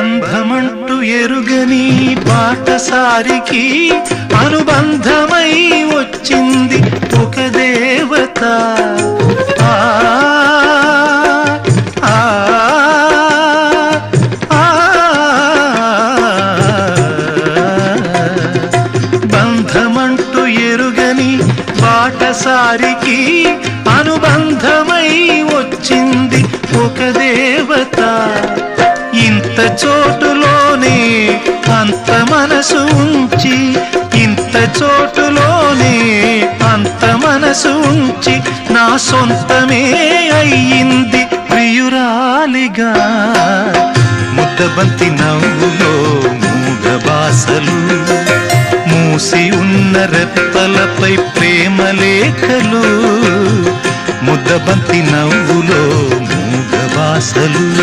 బంధమంటూ ఎరుగని బాటసారికి అనుబంధమై వచ్చింది ఒక దేవత. బంధమంటూ ఎరుగని బాటసారికి అనుబంధమై వచ్చింది ఒక దేవత. ఇంత చోటులోనే అంత మనసు ఉంచి, ఇంత చోటులోనే అంత మనసు ఉంచి నా సొంతమే అయ్యింది ప్రియురాలిగా. ముద్దబంతి నవ్వులో మూగ బాసలు, మూసి ఉన్న రెప్పలపై ప్రేమ లేఖలు. ముద్దబంతి నవ్వులో మూగ బాసలు.